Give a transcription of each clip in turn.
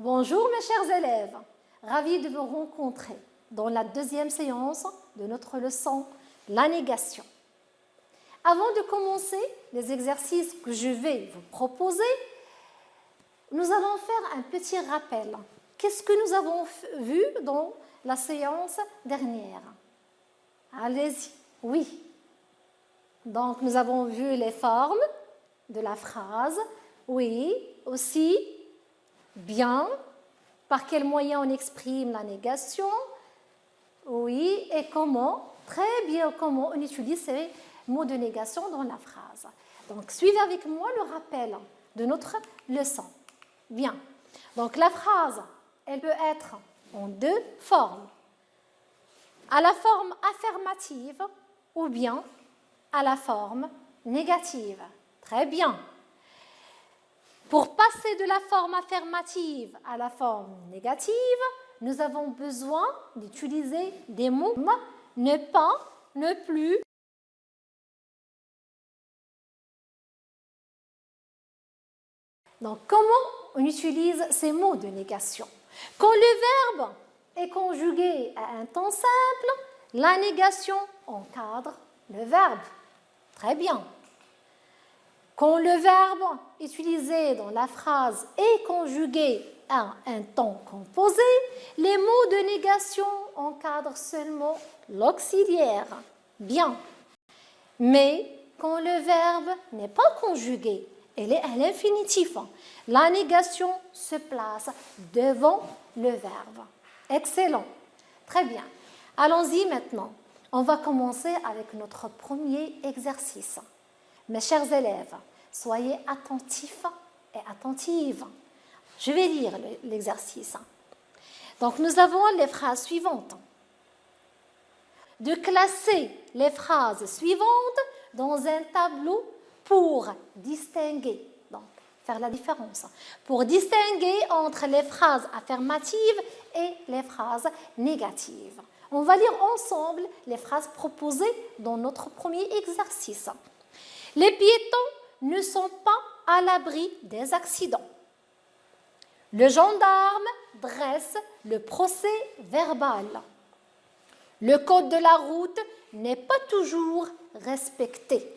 Bonjour mes chers élèves, ravi de vous rencontrer dans la deuxième séance de notre leçon, la négation. Avant de commencer les exercices que je vais vous proposer, nous allons faire un petit rappel. Qu'est-ce que nous avons vu dans la séance dernière? Allez-y, oui. Donc nous avons vu les formes de la phrase, oui, aussi, bien, par quel moyen on exprime la négation, oui, et comment, très bien, comment on utilise ces mots de négation dans la phrase. Donc, suivez avec moi le rappel de notre leçon. Bien, donc la phrase, elle peut être en deux formes. À la forme affirmative ou bien à la forme négative. Très bien. Pour passer de la forme affirmative à la forme négative, nous avons besoin d'utiliser des mots ne pas, ne plus. Donc, comment on utilise ces mots de négation? Quand le verbe est conjugué à un temps simple, la négation encadre le verbe. Très bien. Quand le verbe utilisé dans la phrase est conjugué à un temps composé, les mots de négation encadrent seulement l'auxiliaire. Bien. Mais quand le verbe n'est pas conjugué, elle est à l'infinitif. La négation se place devant le verbe. Excellent. Très bien. Allons-y maintenant. On va commencer avec notre premier exercice. Mes chers élèves, soyez attentifs et attentives. Je vais lire l'exercice. Donc, nous avons les phrases suivantes. De classer les phrases suivantes dans un tableau pour distinguer, donc faire la différence, pour distinguer entre les phrases affirmatives et les phrases négatives. On va lire ensemble les phrases proposées dans notre premier exercice. Les piétons ne sont pas à l'abri des accidents. Le gendarme dresse le procès verbal. Le code de la route n'est pas toujours respecté.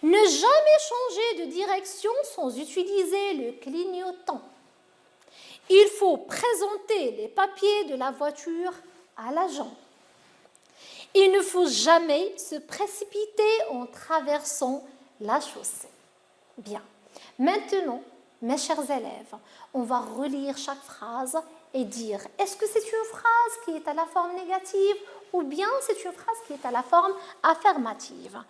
Ne jamais changer de direction sans utiliser le clignotant. Il faut présenter les papiers de la voiture à l'agent. Il ne faut jamais se précipiter en traversant la chaussée. Bien. Maintenant, mes chers élèves, on va relire chaque phrase et dire est-ce que c'est une phrase qui est à la forme négative ou bien c'est une phrase qui est à la forme affirmative.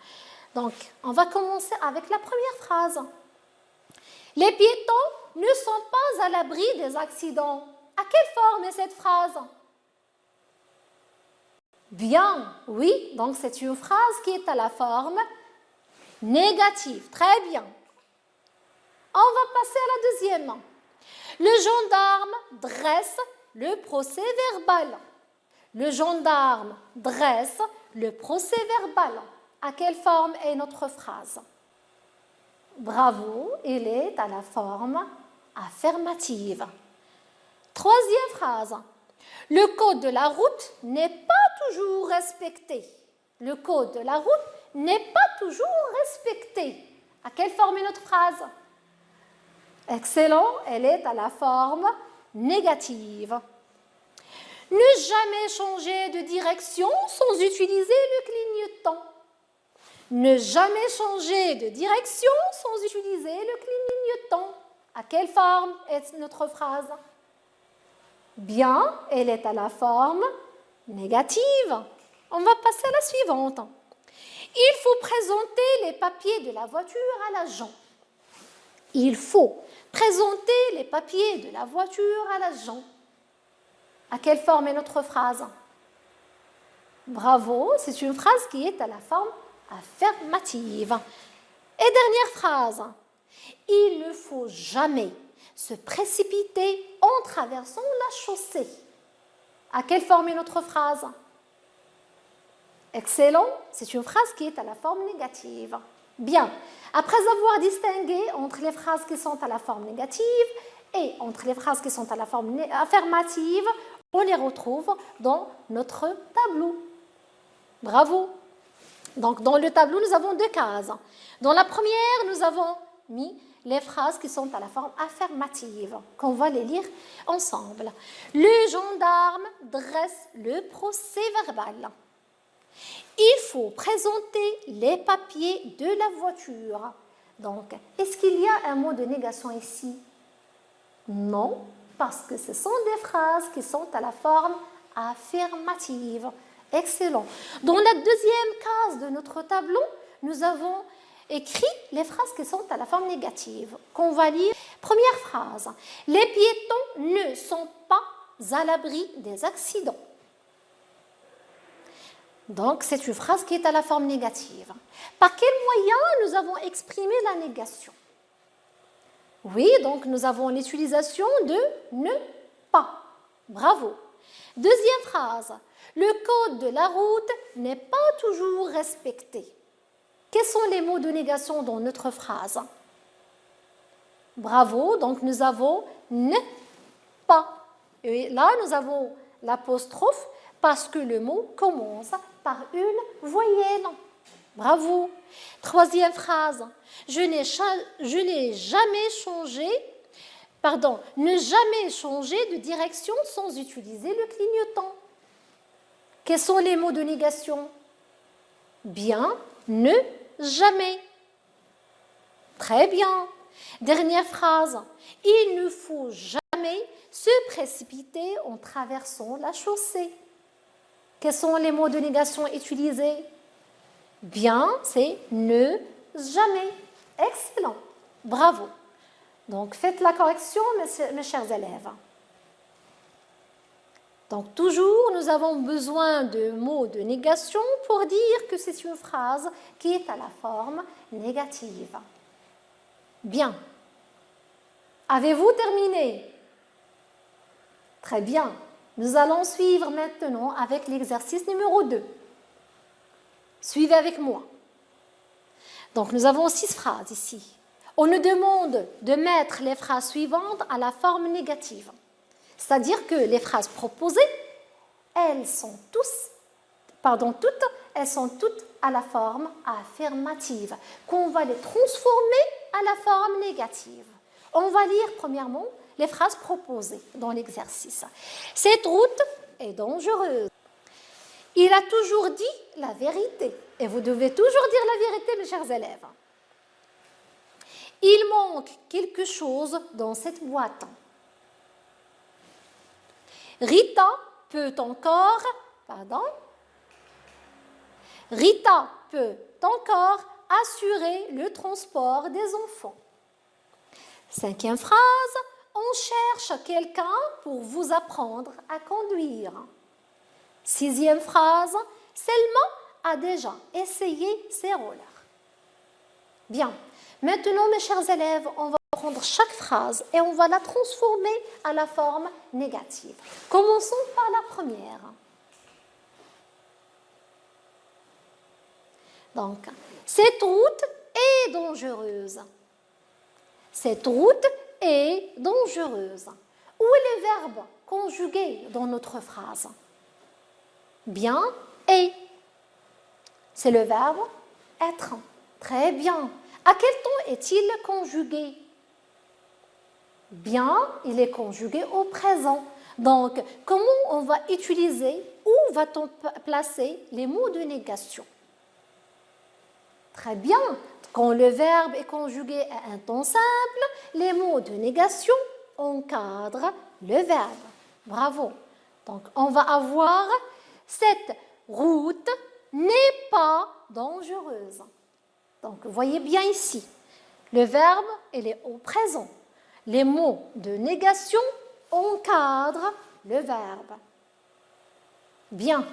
Donc, on va commencer avec la première phrase. Les piétons ne sont pas à l'abri des accidents. À quelle forme est cette phrase? Bien, oui, donc c'est une phrase qui est à la forme négative. Très bien. On va passer à la deuxième. Le gendarme dresse le procès verbal. Le gendarme dresse le procès verbal. À quelle forme est notre phrase? Bravo, elle est à la forme affirmative. Troisième phrase. Le code de la route n'est pas toujours respecté. Le code de la route n'est pas toujours respecté. À quelle forme est notre phrase? Excellent, elle est à la forme négative. Ne jamais changer de direction sans utiliser le clignotant. Ne jamais changer de direction sans utiliser le clignotant. À quelle forme est notre phrase? Bien, elle est à la forme négative. On va passer à la suivante. Il faut présenter les papiers de la voiture à l'agent. Il faut présenter les papiers de la voiture à l'agent. À quelle forme est notre phrase? Bravo, c'est une phrase qui est à la forme affirmative. Et dernière phrase. Il ne faut jamais se précipiter en traversant la chaussée. À quelle forme est notre phrase? Excellent, c'est une phrase qui est à la forme négative. Bien, après avoir distingué entre les phrases qui sont à la forme négative et entre les phrases qui sont à la forme affirmative, on les retrouve dans notre tableau. Bravo. Donc, dans le tableau, nous avons 2 cases. Dans la première, nous avons mis les phrases qui sont à la forme affirmative, qu'on va les lire ensemble. Le gendarme dresse le procès-verbal. Il faut présenter les papiers de la voiture. Donc, est-ce qu'il y a un mot de négation ici? Non, parce que ce sont des phrases qui sont à la forme affirmative. Excellent. Dans la deuxième case de notre tableau, nous avons écrit les phrases qui sont à la forme négative, qu'on va lire. Première phrase. Les piétons ne sont pas à l'abri des accidents. Donc, c'est une phrase qui est à la forme négative. Par quel moyen nous avons exprimé la négation? Oui, donc nous avons l'utilisation de ne pas. Bravo. Deuxième phrase. Le code de la route n'est pas toujours respecté. Quels sont les mots de négation dans notre phrase? Bravo, donc nous avons ne pas. Et là, nous avons l'apostrophe parce que le mot commence par une voyelle. Bravo. Troisième phrase. Ne jamais changer de direction sans utiliser le clignotant. Quels sont les mots de négation? Bien, ne, jamais. Très bien. Dernière phrase. Il ne faut jamais se précipiter en traversant la chaussée. Quels sont les mots de négation utilisés? Bien, c'est ne, jamais. Excellent. Bravo. Donc, faites la correction, mes chers élèves. Donc, toujours, nous avons besoin de mots de négation pour dire que c'est une phrase qui est à la forme négative. Bien. Avez-vous terminé? Très bien. Nous allons suivre maintenant avec l'exercice numéro 2. Suivez avec moi. Donc, nous avons 6 phrases ici. On nous demande de mettre les phrases suivantes à la forme négative. C'est-à-dire que les phrases proposées, elles sont toutes à la forme affirmative, qu'on va les transformer à la forme négative. On va lire premièrement les phrases proposées dans l'exercice. Cette route est dangereuse. Il a toujours dit la vérité. Et vous devez toujours dire la vérité, mes chers élèves. Il manque quelque chose dans cette boîte. Rita peut encore assurer le transport des enfants. 5e phrase, on cherche quelqu'un pour vous apprendre à conduire. 6e phrase, Selma a déjà essayé ses rollers. Bien, maintenant mes chers élèves, on va prendre chaque phrase et on va la transformer à la forme négative. Commençons par la première. Donc, cette route est dangereuse. Cette route est dangereuse. Où est le verbe conjugué dans notre phrase? Bien, et. C'est le verbe être. Très bien. À quel temps est-il conjugué? Bien, il est conjugué au présent. Donc, comment on va utiliser, où va-t-on placer les mots de négation? Très bien. Quand le verbe est conjugué à un temps simple, les mots de négation encadrent le verbe. Bravo. Donc, on va avoir cette route n'est pas dangereuse. Donc, voyez bien ici, le verbe, il est au présent. Les mots de négation encadrent le verbe. Bien.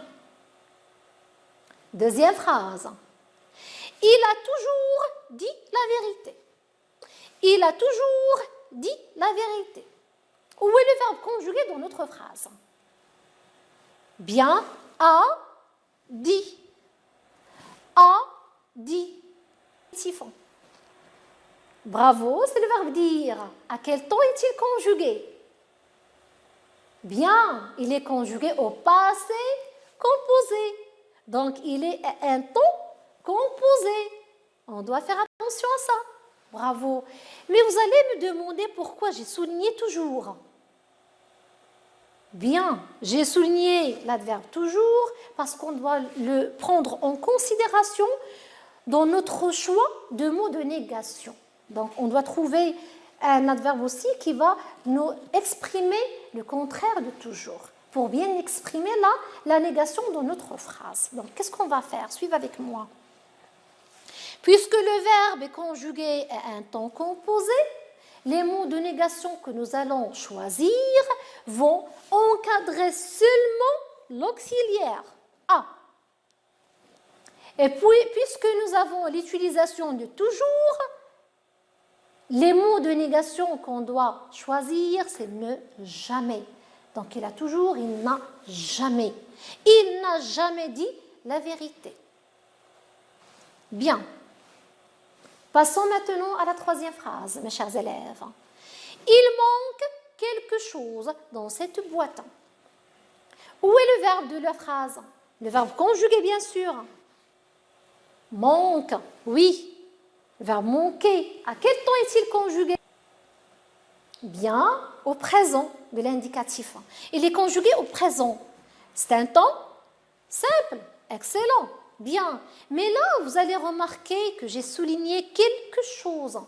Deuxième phrase. Il a toujours dit la vérité. Il a toujours dit la vérité. Où est le verbe conjugué dans notre phrase? Bien, a dit. A dit. Siphon. Bravo, c'est le verbe dire. À quel temps est-il conjugué? Bien, il est conjugué au passé composé. Donc, il est un temps composé. On doit faire attention à ça. Bravo. Mais vous allez me demander pourquoi j'ai souligné toujours. Bien, j'ai souligné l'adverbe toujours parce qu'on doit le prendre en considération dans notre choix de mots de négation. Donc, on doit trouver un adverbe aussi qui va nous exprimer le contraire de toujours, pour bien exprimer là la négation dans notre phrase. Donc, qu'est-ce qu'on va faire? Suivez avec moi. Puisque le verbe est conjugué à un temps composé, les mots de négation que nous allons choisir vont encadrer seulement l'auxiliaire A. Et puis, puisque nous avons l'utilisation de toujours, les mots de négation qu'on doit choisir, c'est ne jamais. Donc, il a toujours, il n'a jamais. Il n'a jamais dit la vérité. Bien. Passons maintenant à la troisième phrase, mes chers élèves. Il manque quelque chose dans cette boîte. Où est le verbe de la phrase? Le verbe conjugué, bien sûr. Manque, oui. Le verbe manquer, à quel temps est-il conjugué? Bien, au présent de l'indicatif. Il est conjugué au présent. C'est un temps simple, excellent, bien. Mais là, vous allez remarquer que j'ai souligné quelque chose.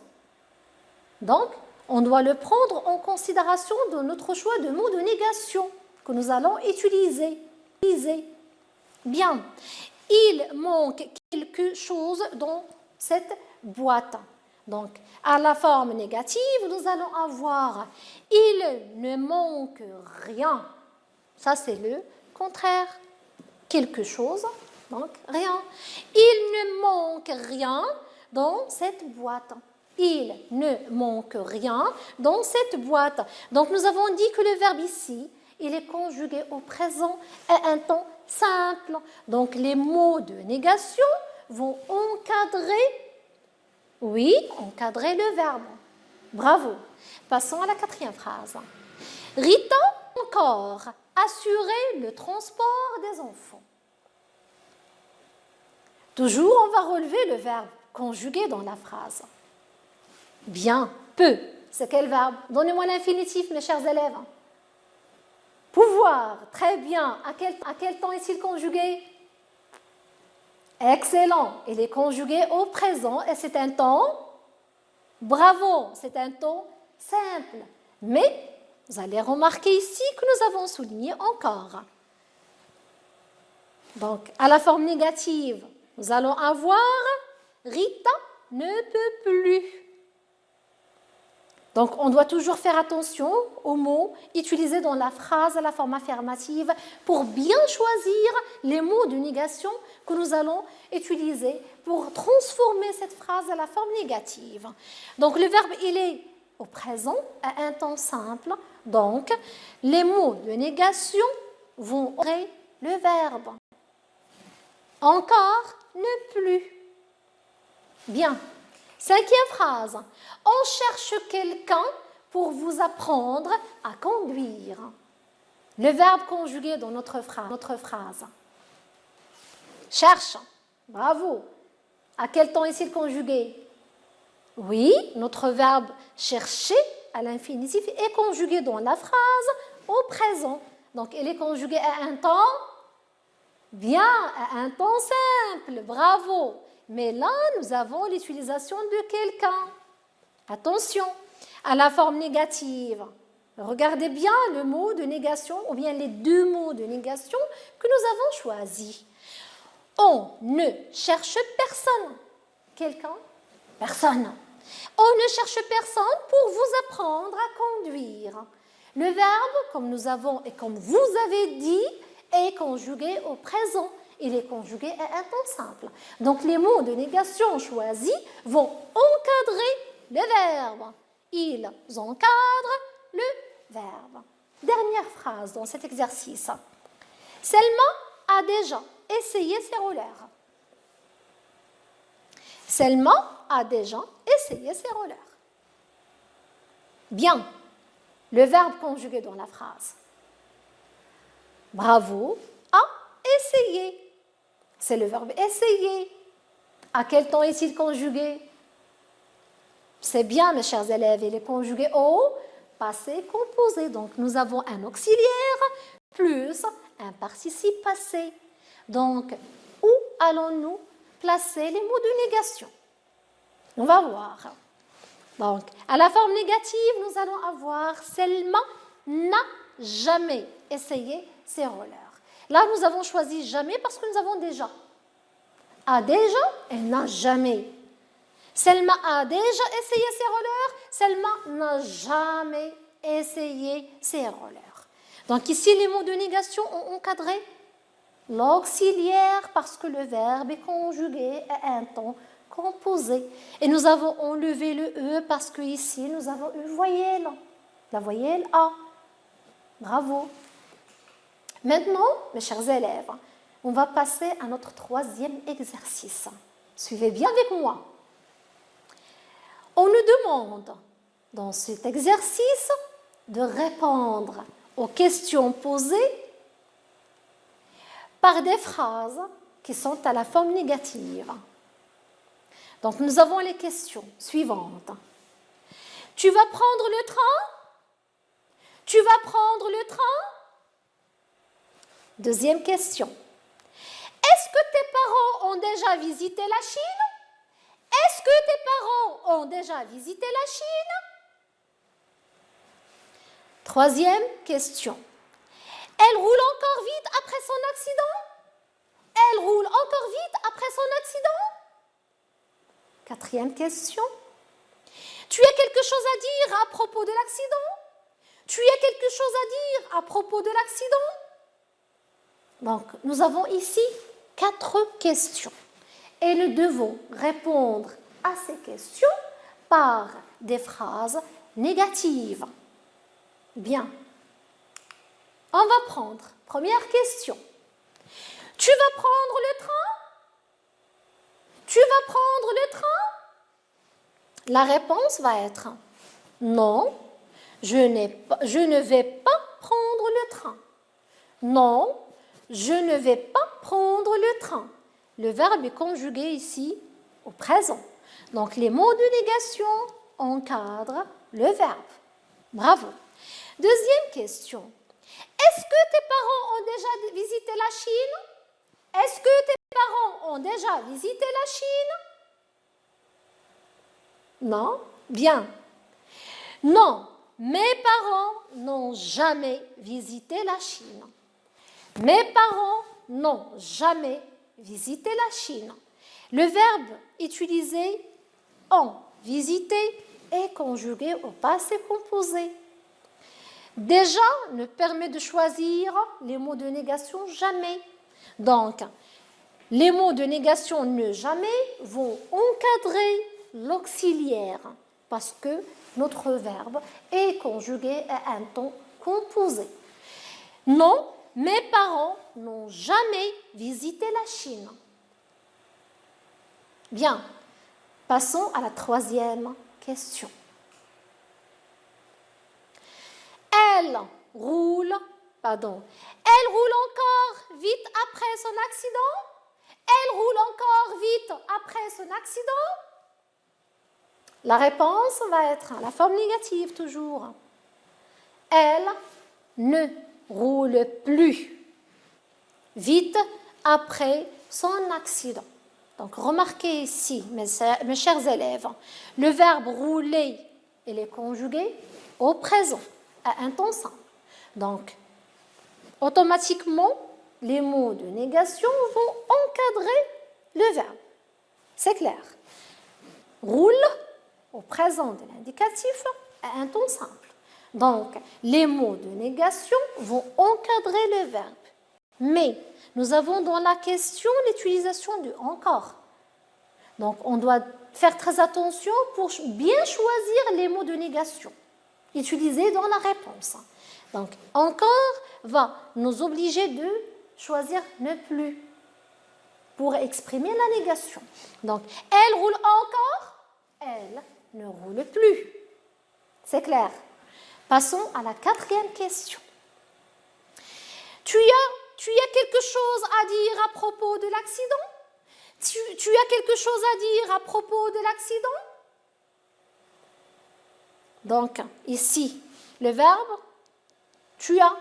Donc, on doit le prendre en considération dans notre choix de mots de négation que nous allons utiliser. Bien, il manque quelque chose dans cette boîte. Donc, à la forme négative, nous allons avoir « il ne manque rien ». Ça, c'est le contraire. Quelque chose, donc rien. Il ne manque rien dans cette boîte. Il ne manque rien dans cette boîte. Donc, nous avons dit que le verbe ici, il est conjugué au présent à un temps simple. Donc, les mots de négation vont encadrer le verbe. Bravo. Passons à la quatrième phrase. Rita encore assurer le transport des enfants. Toujours, on va relever le verbe conjugué dans la phrase. Bien, peu. C'est quel verbe? Donnez-moi l'infinitif, mes chers élèves. Pouvoir, très bien. À quel temps est-il conjugué? Excellent. Il est conjugué au présent et c'est un temps, bravo, c'est un temps simple. Mais vous allez remarquer ici que nous avons souligné encore. Donc, à la forme négative, nous allons avoir Rita ne peut plus. Donc, on doit toujours faire attention aux mots utilisés dans la phrase à la forme affirmative pour bien choisir les mots de négation que nous allons utiliser pour transformer cette phrase à la forme négative. Donc, le verbe, il est au présent à un temps simple. Donc, les mots de négation vont aurer le verbe. Encore, ne plus. Bien. Cinquième phrase. On cherche quelqu'un pour vous apprendre à conduire. Le verbe conjugué dans notre phrase. Cherche. Bravo. À quel temps est-il conjugué? Oui, notre verbe chercher à l'infinitif est conjugué dans la phrase au présent. Donc, il est conjugué à un temps bien, à un temps simple. Bravo. Mais là, nous avons l'utilisation de quelqu'un. Attention, à la forme négative. Regardez bien le mot de négation ou bien les deux mots de négation que nous avons choisis. On ne cherche personne. Quelqu'un? Personne. On ne cherche personne pour vous apprendre à conduire. Le verbe, comme nous avons et comme vous avez dit, est conjugué au présent. Il est conjugué à un temps simple. Donc, les mots de négation choisis vont encadrer le verbe. Ils encadrent le verbe. Dernière phrase dans cet exercice. Selma a déjà essayé ses rollers. Selma a déjà essayer ces rollers. Bien, le verbe conjugué dans la phrase. Bravo a essayé. C'est le verbe essayer. À quel temps est-il conjugué? C'est bien, mes chers élèves, il est conjugué au passé composé. Donc, nous avons un auxiliaire plus un participe passé. Donc, où allons-nous placer les mots de négation? On va voir. Donc, à la forme négative, nous allons avoir Selma n'a jamais essayé ses rollers. Là, nous avons choisi jamais parce que nous avons déjà. A déjà, elle n'a jamais. Selma a déjà essayé ses rollers. Selma n'a jamais essayé ses rollers. Donc ici, les mots de négation ont encadré l'auxiliaire parce que le verbe est conjugué à un temps composé. Et nous avons enlevé le E parce que ici, nous avons une voyelle. La voyelle A. Bravo. Maintenant, mes chers élèves, on va passer à notre troisième exercice. Suivez bien avec moi. On nous demande, dans cet exercice, de répondre aux questions posées par des phrases qui sont à la forme négative. Donc, nous avons les questions suivantes. Tu vas prendre le train? Tu vas prendre le train? Deuxième question. Est-ce que tes parents ont déjà visité la Chine? Est-ce que tes parents ont déjà visité la Chine? Troisième question. Elle roule encore vite après son accident? Elle roule encore vite après son accident? Quatrième question. Tu as quelque chose à dire à propos de l'accident? Tu as quelque chose à dire à propos de l'accident? Donc, nous avons ici 4 questions. Et nous devons répondre à ces questions par des phrases négatives. Bien. On va prendre. Première question. Tu vas prendre le train? Tu vas prendre le train? La réponse va être non, je ne vais pas prendre le train. Non, je ne vais pas prendre le train. Le verbe est conjugué ici au présent. Donc, les mots de négation encadrent le verbe. Bravo. Deuxième question. Est-ce que tes parents ont déjà visité la Chine? Est-ce que tes parents ont déjà visité la Chine? Non? Bien. Non, mes parents n'ont jamais visité la Chine. Mes parents n'ont jamais visité la Chine. Le verbe utilisé ont, visité, est conjugué au passé composé. Déjà, nous permet de choisir les mots de négation jamais. Donc, les mots de négation ne jamais vont encadrer l'auxiliaire parce que notre verbe est conjugué à un temps composé. Non, mes parents n'ont jamais visité la Chine. Bien, passons à la troisième question. Elle roule encore vite après son accident? Elle roule encore vite après son accident? La réponse va être la forme négative toujours. Elle ne roule plus vite après son accident. Donc, remarquez ici, mes chers élèves, le verbe rouler, il est conjugué au présent, à un temps simple. Donc, automatiquement, les mots de négation vont encadrer le verbe. C'est clair. Roule, au présent de l'indicatif, à un temps simple. Donc, les mots de négation vont encadrer le verbe. Mais, nous avons dans la question l'utilisation de encore. Donc, on doit faire très attention pour bien choisir les mots de négation utilisés dans la réponse. Donc, encore va nous obliger de choisir ne plus pour exprimer la négation. Donc, elle roule encore, elle ne roule plus. C'est clair. Passons à la 4e question. Tu as quelque chose à dire à propos de l'accident? Tu as quelque chose à dire à propos de l'accident? Donc, ici, le verbe tu as.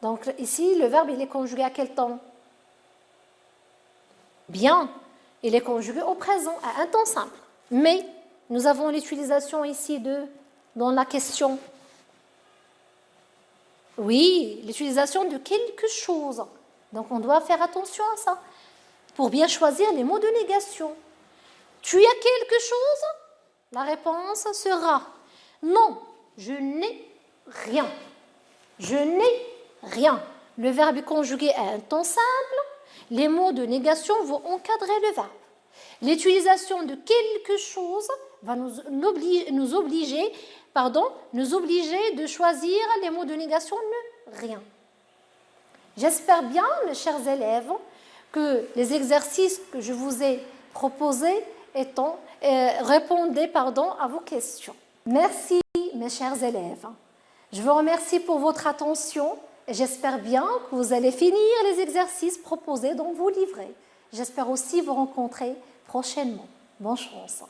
Donc, ici, le verbe, il est conjugué à quel temps? Bien, il est conjugué au présent, à un temps simple. Mais, nous avons l'utilisation ici dans la question. Oui, l'utilisation de quelque chose. Donc, on doit faire attention à ça pour bien choisir les mots de négation. Tu as quelque chose? La réponse sera non, je n'ai rien. Je n'ai rien. Le verbe est conjugué à un temps simple. Les mots de négation vont encadrer le verbe. L'utilisation de quelque chose va nous obliger de choisir les mots de négation ne rien. J'espère bien, mes chers élèves, que les exercices que je vous ai proposés répondaient à vos questions. Merci, mes chers élèves. Je vous remercie pour votre attention et j'espère bien que vous allez finir les exercices proposés dans vos livrets. J'espère aussi vous rencontrer prochainement. Bonne chance.